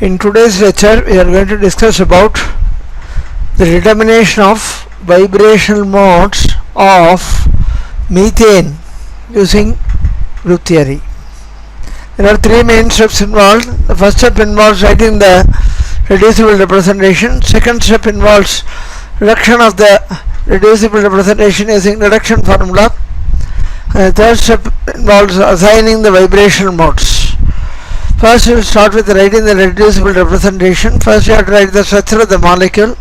In today's lecture, we are going to discuss about the determination of vibrational modes of methane using group theory. There are three main steps involved. The first step involves writing the reducible representation. Second step involves reduction of the reducible representation using reduction formula. And the third step involves assigning the vibrational modes. First, we will start with writing the reducible representation. First, you have to write the structure of the molecule.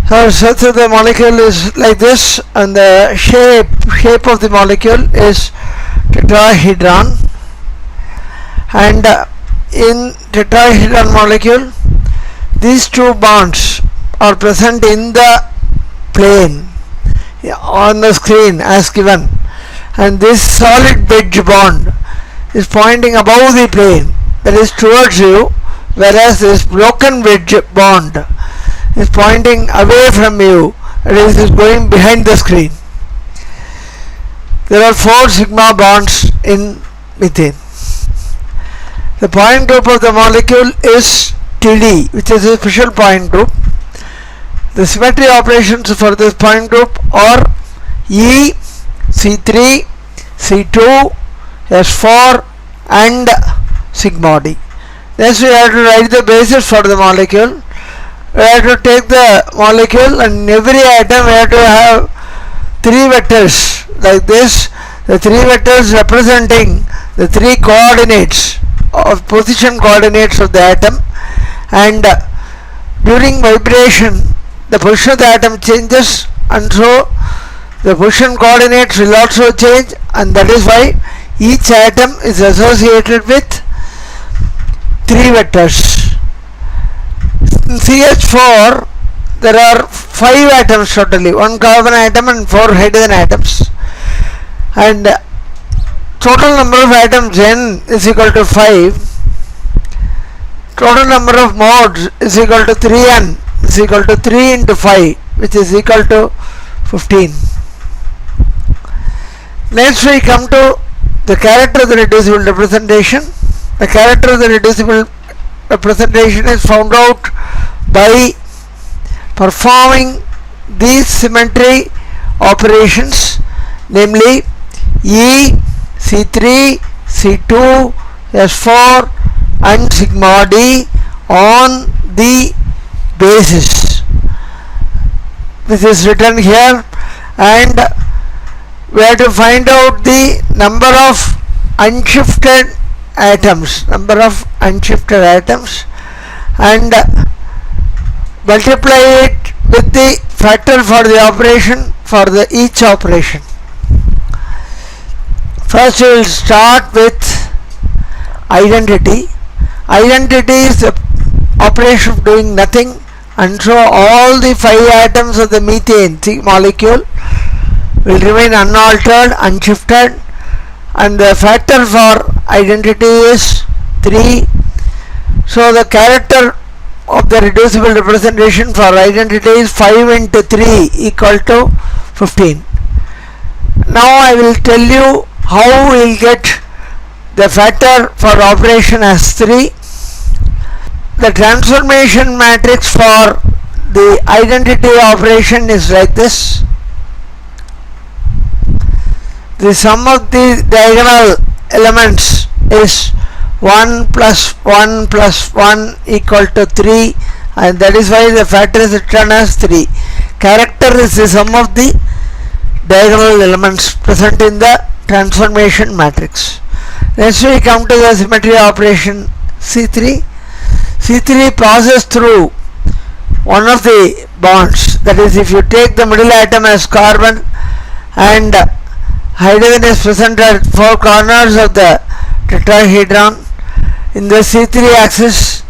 The structure of the molecule is like this, and the shape of the molecule is tetrahedron. And in tetrahedron molecule, these two bonds are present in the plane on the screen as given, and this solid wedge bond is pointing above the plane, that is towards you, whereas this broken wedge bond is pointing away from you, that is going behind the screen. There are 4 sigma bonds in methane. The point group of the molecule is TD, which is a special point group. The symmetry operations for this point group are E, C3, C2, S4 and sigma D. Next, we have to write the basis for the molecule. We have to take the molecule, and in every atom we have to have 3 vectors like this. The 3 vectors representing the 3 coordinates of position coordinates of the atom, and during vibration the position of the atom changes, and so the position coordinates will also change, and that is why each atom is associated with 3 vectors. In CH4 there are 5 atoms totally, 1 carbon atom and 4 hydrogen atoms, and total number of atoms N is equal to 5. Total number of modes is equal to 3N, is equal to 3 into 5, which is equal to 15. Next, we come to the character of the reducible representation. The character of the reducible representation is found out by performing these symmetry operations, namely E, C3, C2, S4 and sigma D on the basis. This is written here, and we have to find out the number of unshifted atoms, and multiply it with the factor for the operation for the each operation. First, we will start with identity. Identity is the operation of doing nothing, and so all the 5 atoms of the methane molecule will remain unaltered, unshifted, and the factor for identity is 3. So the character of the reducible representation for identity is 5 into 3 equal to 15. Now I will tell you how we will get the factor for operation as 3. The transformation matrix for the identity operation is like this. The sum of the diagonal elements is 1 plus 1 plus 1 equal to 3, and that is why the factor is written as 3. Character is the sum of the diagonal elements present in the transformation matrix. Next, we come to the symmetry operation C3. C3 passes through one of the bonds, that is, if you take the middle atom as carbon and hydrogen is present at 4 corners of the tetrahedron, in the C3 axis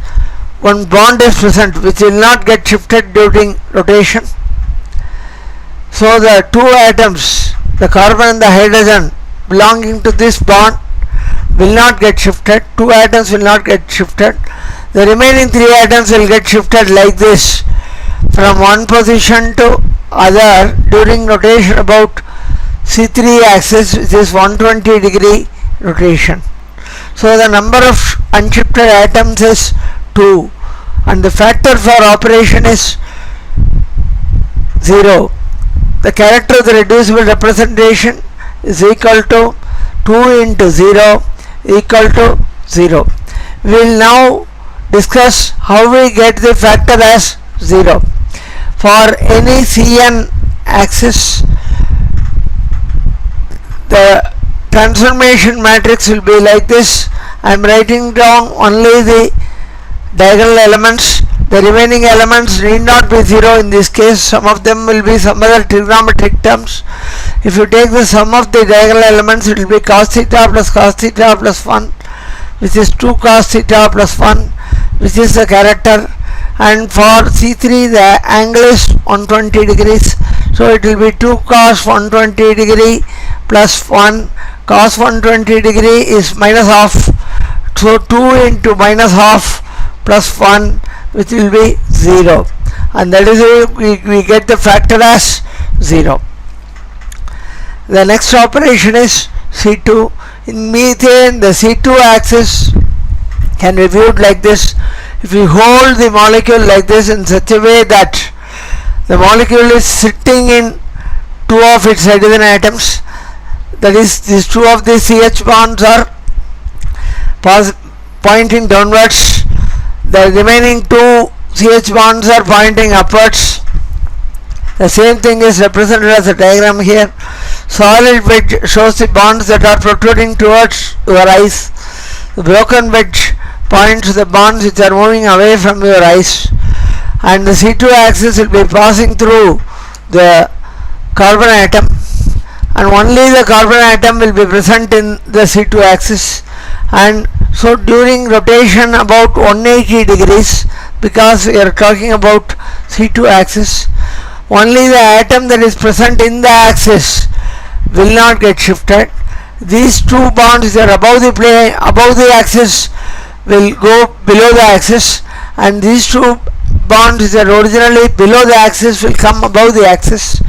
one bond is present which will not get shifted during rotation. So the 2 atoms, the carbon and the hydrogen belonging to this bond, will not get shifted. 2 atoms will not get shifted. The remaining 3 atoms will get shifted like this from one position to other during rotation about C3 axis, which is 120 degree rotation. So the number of unshifted atoms is 2 and the factor for operation is 0. The character of the reducible representation is equal to 2 into 0 equal to 0. We will now discuss how we get the factor as 0. For any Cn axis, the transformation matrix will be like this. I am writing down only the diagonal elements. The remaining elements need not be 0 in this case. Some of them will be some other trigonometric terms. If you take the sum of the diagonal elements, it will be cos theta plus 1, which is 2 cos theta plus 1, which is the character. And for C3 the angle is 120 degrees, so it will be 2 cos 120 degree plus 1. Cos 120 degree is minus half, so 2 into minus half plus 1, which will be 0, and that is why we get the factor as 0. The next operation is C2. In methane, the C2 axis can be viewed like this. If we hold the molecule like this in such a way that the molecule is sitting in 2 of its hydrogen atoms, that is, these 2 of the CH bonds are pointing downwards, the remaining 2 CH bonds are pointing upwards. The same thing is represented as a diagram here. Solid wedge shows the bonds that are protruding towards your eyes. The broken wedge points to the bonds which are moving away from your eyes, and the C2 axis will be passing through the carbon atom, and only the carbon atom will be present in the C2 axis. And so during rotation about 180 degrees, because we are talking about C2 axis, only the atom that is present in the axis will not get shifted. These 2 bonds that are above the plane, above the axis, will go below the axis, and these 2 bonds that are originally below the axis will come above the axis,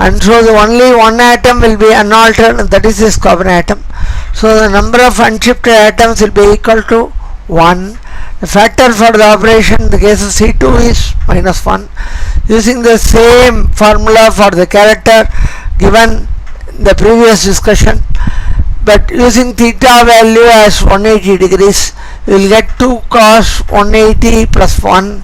and so the only one atom will be unaltered, and that is this carbon atom. So the number of unshifted atoms will be equal to 1. The factor for the operation in the case of C2 is minus 1. Using the same formula for the character given in the previous discussion, but using theta value as 180 degrees, we will get 2 cos 180 plus 1.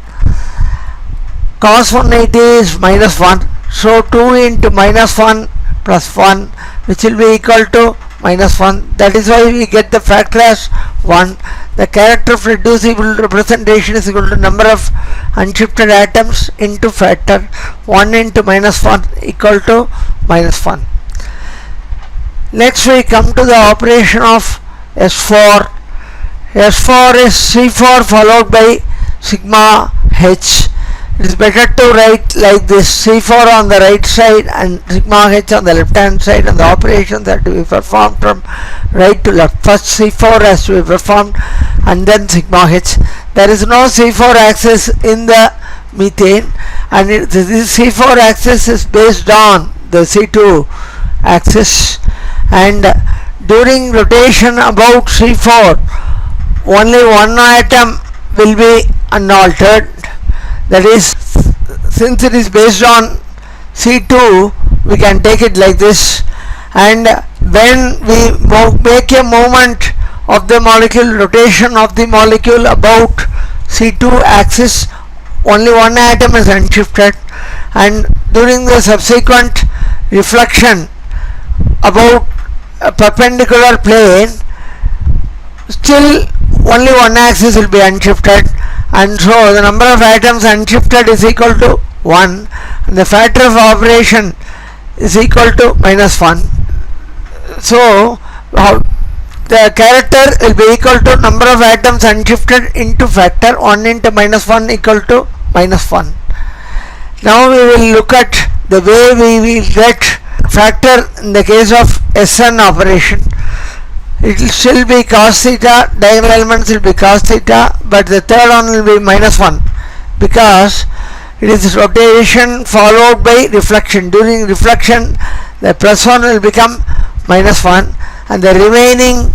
Cos 180 is minus 1, so 2 into minus 1 plus 1, which will be equal to minus 1. That is why we get the factor as 1. The character of reducible representation is equal to number of unshifted atoms into factor. 1 into minus 1 equal to minus 1. Next we come to the operation of S4. S4 is C4 followed by sigma h. It is better to write like this: C4 on the right side and sigma h on the left hand side, and the operations are to be performed from right to left. First C4 has to be performed and then sigma h. There is no C4 axis in the methane, and this C4 axis is based on the C2 axis, and during rotation about C4 only one atom will be unaltered. That is, since it is based on C2, we can take it like this, and when we make a movement of the molecule, rotation of the molecule about C2 axis, only one atom is unshifted, and during the subsequent reflection about a perpendicular plane, still only one axis will be unshifted, and so the number of atoms unshifted is equal to 1, and the factor of operation is equal to minus 1. So the character will be equal to number of atoms unshifted into factor. 1 into minus 1 equal to minus 1. Now we will look at the way we will get factor in the case of SN operation. It will still be cos theta, diagonal elements will be cos theta, but the third one will be minus 1, because it is rotation followed by reflection. During reflection, the plus 1 will become minus 1, and the remaining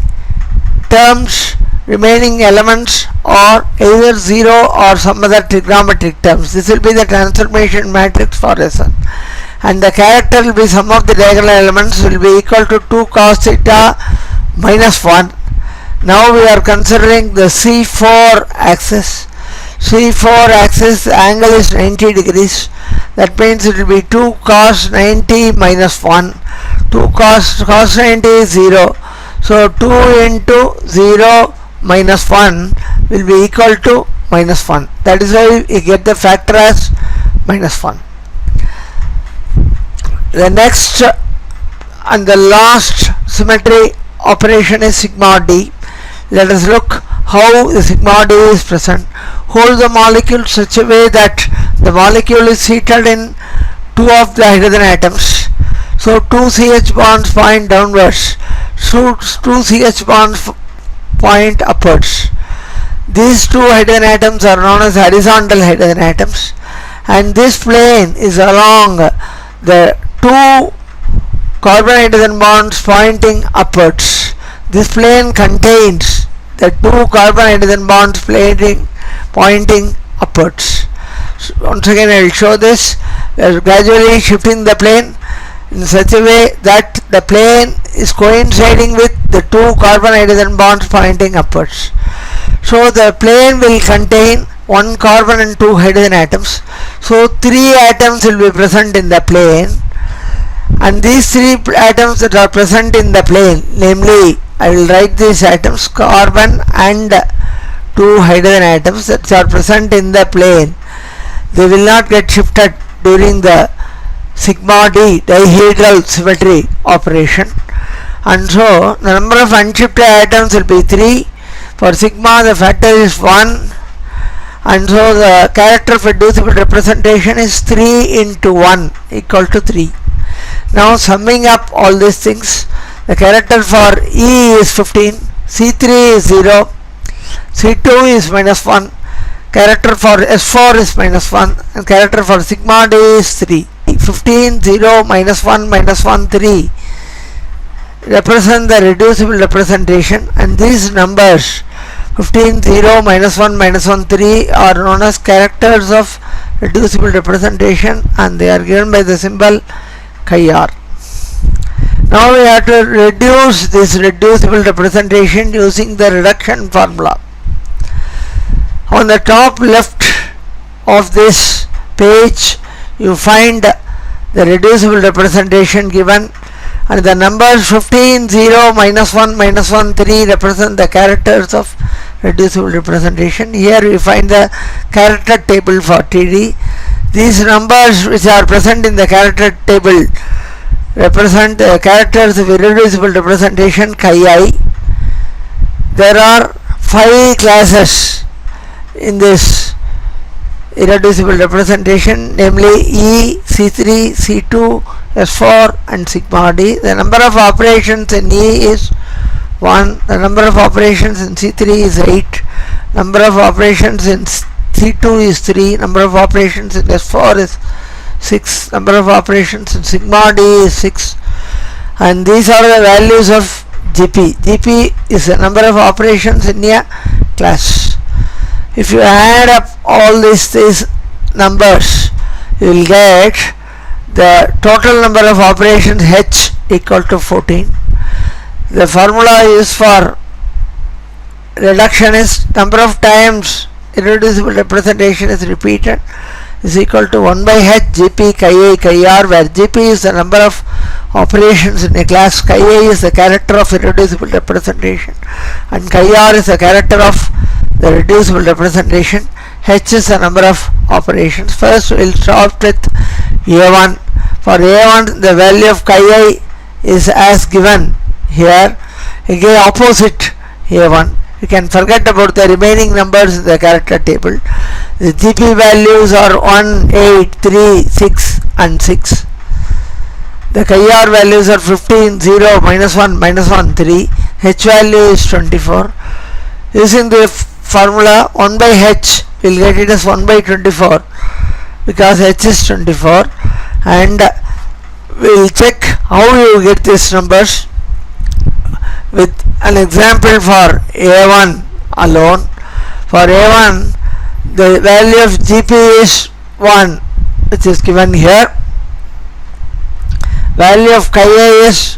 terms remaining elements are either 0 or some other trigonometric terms. This will be the transformation matrix for Sn, and the character will be sum of the diagonal elements will be equal to 2 cos theta minus 1. Now we are considering the C4 axis. C4 axis angle is 90 degrees. That means it will be 2 cos 90 minus 1. 2 cos 90 is 0. So 2 into 0 minus 1 will be equal to minus 1. That is why we get the factor as minus 1. The next and the last symmetry operation is sigma d. Let us look how the sigma d is present. Hold the molecule such a way that the molecule is seated in two of the hydrogen atoms. So 2 CH bonds point downwards, so 2 CH bonds point upwards. These two hydrogen atoms are known as horizontal hydrogen atoms, and this plane is along the two carbon hydrogen bonds pointing upwards. This plane contains the two carbon hydrogen bonds pointing upwards. So once again I will show this. We are gradually shifting the plane in such a way that the plane is coinciding with the two carbon hydrogen bonds pointing upwards. So the plane will contain one carbon and two hydrogen atoms. So 3 atoms will be present in the plane, and these 3 atoms that are present in the plane, namely I will write these atoms, carbon and 2 hydrogen atoms that are present in the plane, they will not get shifted during the sigma d dihedral symmetry operation, and so the number of unshifted atoms will be 3. For sigma the factor is 1, and so the character of reducible representation is 3 into 1 equal to 3. Now summing up all these things, the character for E is 15, C3 is 0, C2 is minus 1, character for S4 is minus 1, and character for sigma d is 3. 15, 0, minus 1, 3 represent the reducible representation, and these numbers 15, 0, minus 1, 3 are known as characters of reducible representation, and they are given by the symbol chi r. Now we have to reduce this reducible representation using the reduction formula. On the top left of this page you find the reducible representation given, and the numbers 15, 0, minus 1, 3 represent the characters of reducible representation. Here we find the character table for TD. These numbers which are present in the character table represent the characters of irreducible representation chi I. There are 5 classes in this irreducible representation, namely E, C3, C2, S4 and sigma d. The number of operations in E is 1, the number of operations in C3 is 8, number of operations in C2 is 3, number of operations in S4 is 6, number of operations in sigma d is 6, and these are the values of GP. GP is the number of operations in a class. If you add up all these numbers, you will get the total number of operations H equal to 14. The formula used for reduction is number of times irreducible representation is repeated is equal to 1 by H GP chi I chi r, where GP is the number of operations in a class, chi I is the character of irreducible representation, and chi r is the character of the reducible representation. H is the number of operations. First we will start with A1. For A1 the value of chi I is as given here, again opposite A1. You can forget about the remaining numbers in the character table. The GP values are 1, 8, 3, 6 and 6. The chi r values are 15, 0, minus 1, 3. H value is 24. Using the formula 1 by H, we will get it as 1 by 24 because H is 24, and we will check how you get these numbers. with an example for A1 alone. For A1, the value of GP is 1, which is given here. Value of chi A is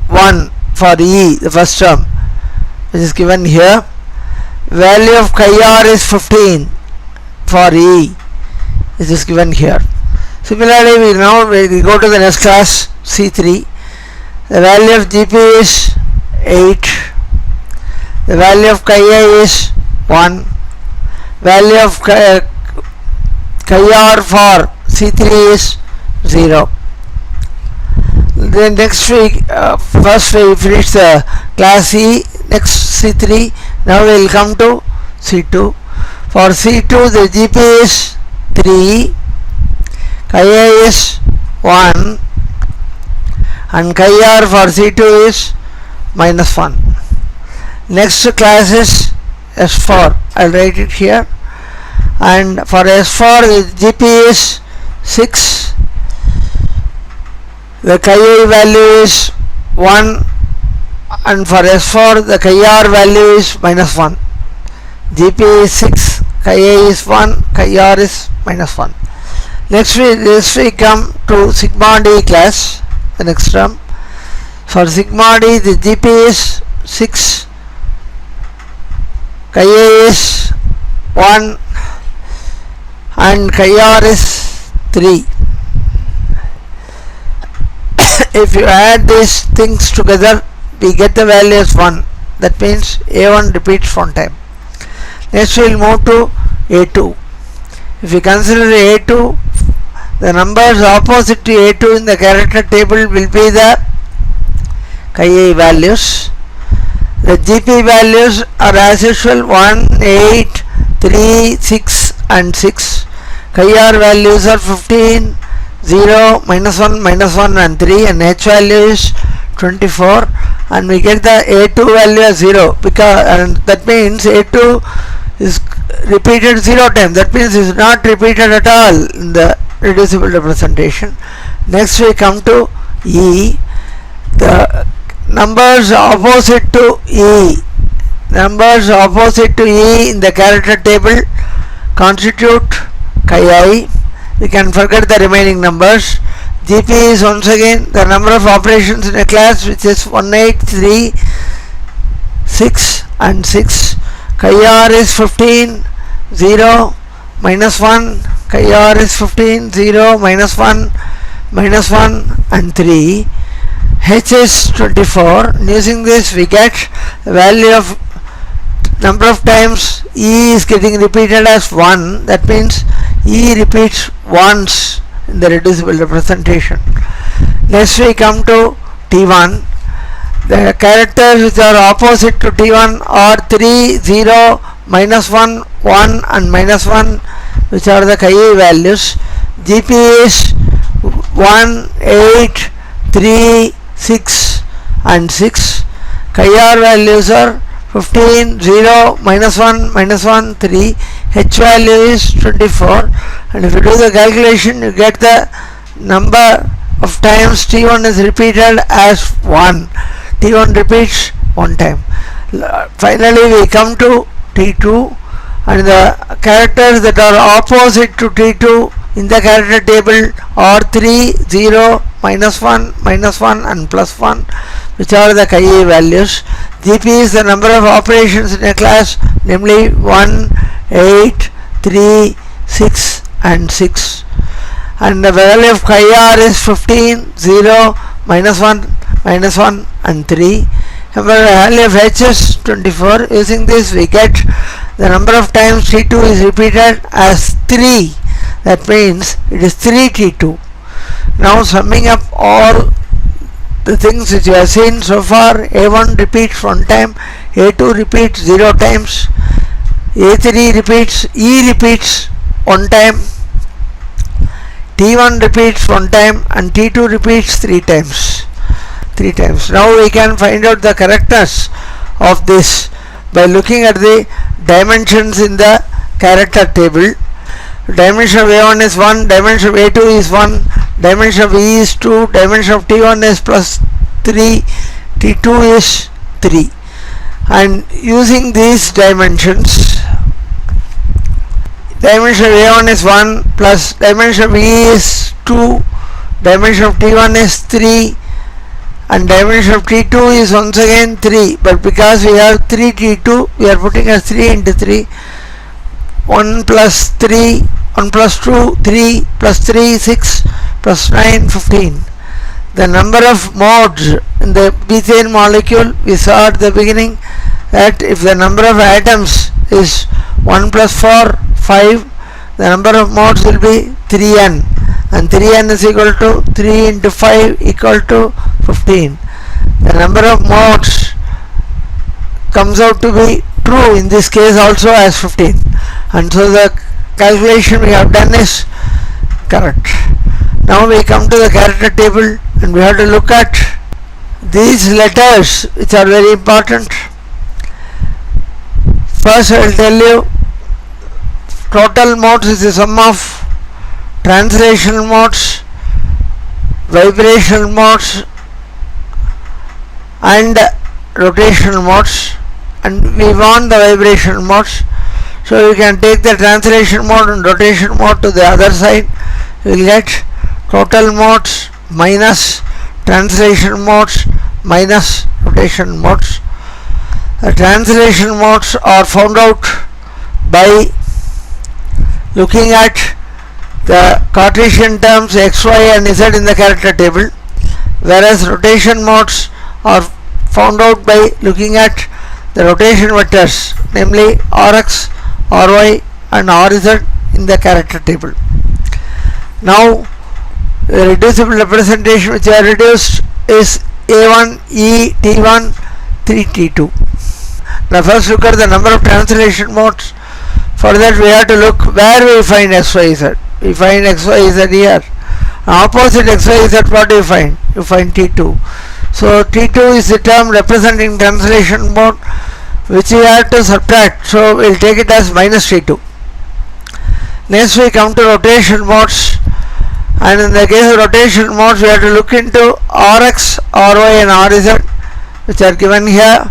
1 for E, the first term, which is given here. Value of chi R is 15 for E, which is given here. Similarly, we go to the next class, C3. The value of GP is 8. The value of chi A is 1. Value of chi R for C3 is 0. Then next week, first we finish the class C, next C3. Now we will come to C2. For C2, the GP is 3, chi A is 1, and chi R for C2 is -1. Next class is S4. I will write it here. And for S4, the GP is 6. The chi A value is 1, and for S4 the chi R value is -1. GP is 6, chi A is 1, chi R is -1. Next we come to sigma D class, the next term. For sigma D, the GP is 6, chi A is 1, and chi R is 3. If you add these things together, we get the value as 1. That means A1 repeats one time. Next we will move to A2. If we consider A2, the numbers opposite to A2 in the character table will be the chi A values. The GP values are as usual 1, 8, 3, 6 and 6. Chi R values are 15, 0, -1, -1 and 3, and H value is 24, and we get the A2 value as 0, because, and that means A2 is repeated 0 times. That means it is not repeated at all in the reducible representation. Next we come to E. The numbers opposite to E in the character table constitute chi I. We can forget the remaining numbers. GP is once again the number of operations in a class, which is 1, 8, 3, 6 and 6. Chi R is 15, 0, -1. Chi R is 15, 0, -1, -1 and 3. H is 24. Using this we get the value of number of times E is getting repeated as 1. That means E repeats once in the reducible representation. Next we come to T1. The characters which are opposite to T1 are 3, 0, -1, 1 and -1, which are the chi A values. GP is 1, 8, 3, 6 and 6. Chi R values are 15, 0, -1, -1, 3. H value is 24, and if you do the calculation, you get the number of times T1 is repeated as 1. T1 repeats one time. Finally we come to T2, and the characters that are opposite to T2 in the character table are 3, 0, -1, -1 and +1, which are the chi A values. GP is the number of operations in a class, namely 1, 8, 3, 6 and 6, and the value of chi R is 15, 0, -1, -1 and 3. And the value of H is 24. Using this we get the number of times T2 is repeated as 3. That means it is 3 T2. Now summing up all the things which you have seen so far, A1 repeats one time, A2 repeats 0 times, A3 repeats, E repeats one time, T1 repeats one time, and T2 repeats 3 times. Now we can find out the correctness of this by looking at the dimensions in the character table. Dimension of A1 is 1, dimension of A2 is 1, dimension of E is 2, dimension of T1 is +3, T2 is 3. And using these dimensions, dimension of A1 is 1 plus dimension of E is 2, dimension of T1 is 3, and dimension of T2 is once again 3, but because we have 3 T2, we are putting as 3 into 3, 1 plus 3, 1 plus 2, 3 plus 3, 6 plus 9, 15. The number of modes in the methane molecule, we saw at the beginning that if the number of atoms is 1 plus 4, 5, the number of modes will be 3n, and 3n is equal to 3 into 5 equal to 15. The number of modes comes out to be true in this case also as 15, and so the calculation we have done is correct. Now we come to the character table and we have to look at these letters which are very important. First I will tell you total modes is the sum of translational modes, vibrational modes and rotational modes, and we want the vibrational modes, so we can take the translation mode and rotation mode to the other side. We will get total modes minus translation modes minus rotation modes. The translation modes are found out by looking at the Cartesian terms x, y and z in the character table, whereas rotation modes are found out by looking at the rotation vectors, namely rx, ry and rz in the character table. Now the reducible representation which I reduced is A1, E, T1, 3, T2. Now first look at the number of translation modes. For that we have to look where we find x, y, z. We find x, y, z here. Opposite x, y, z, what do you find? You find T2. So T2 is the term representing translation mode which we have to subtract. So we will take it as minus T2. Next we come to rotation modes, and in the case of rotation modes we have to look into Rx, Ry and Rz which are given here,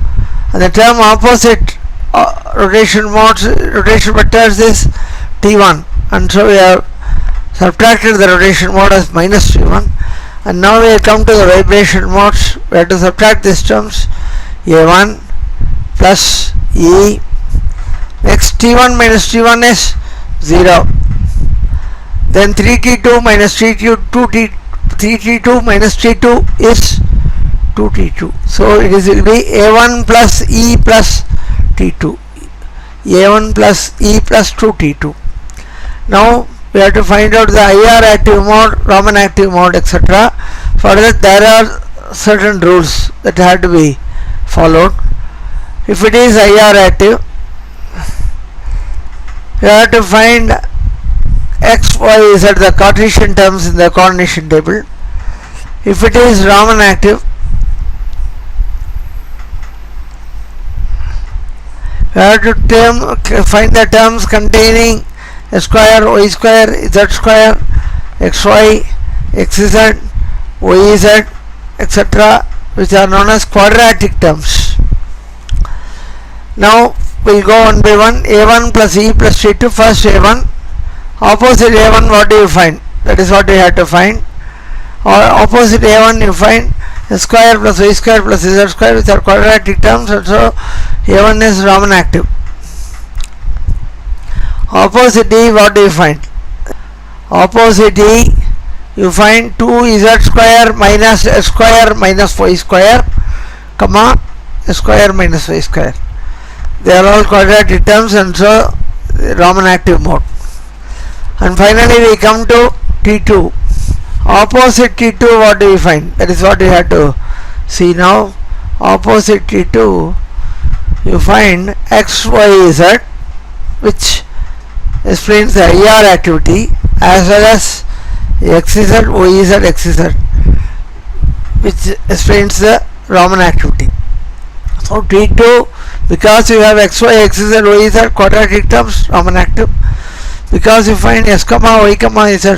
and the term opposite rotation modes, rotation vectors is T1, and so we have subtracted the rotation mode as minus T1. And now we have come to the vibration modes. We have to subtract these terms, A1 plus E. Next T1 minus T1 is 0. Then 3T2 minus T2, 3T2 minus T2 is 2T2. So it will be A1 plus E plus T2. A1 plus E plus 2T2. Now we have to find out the IR active mode, Raman active mode, etc. For that there are certain rules that have to be followed. If it is IR active, you have to find x, y, z, the Cartesian terms in the coordination table. If it is Raman active, you have to find the terms containing x square, y square, z square, xy, xz, yz, etc., which are known as quadratic terms. Now we'll go one by one. A1 plus E plus T2. First A1. Opposite A1, what do you find? That is what we have to find. Or opposite A1 you find x square plus y square plus z square, which are quadratic terms, and so A1 is Raman active. Opposite D, what do you find? Opposite D, you find 2z square minus x square minus y square, comma x square minus y square. They are all quadratic terms, and so Raman active mode. And finally we come to T2. Opposite T2, what do we find? That is what we have to see now. Opposite T2, you find x, y, z, which explains the IR activity, as well as xz, yz, xz, which explains the Raman activity. So T2, because you have x, y, xz, yz quadratic terms, Raman active. Because you find s, y, z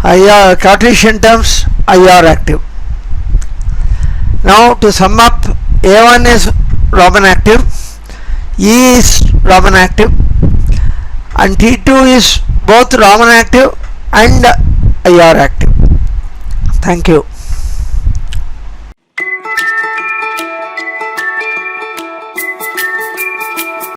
IR Cartesian terms, IR active. Now to sum up A1 is Raman active, E is Raman active, and T2 is both Raman active and IR active. Thank you.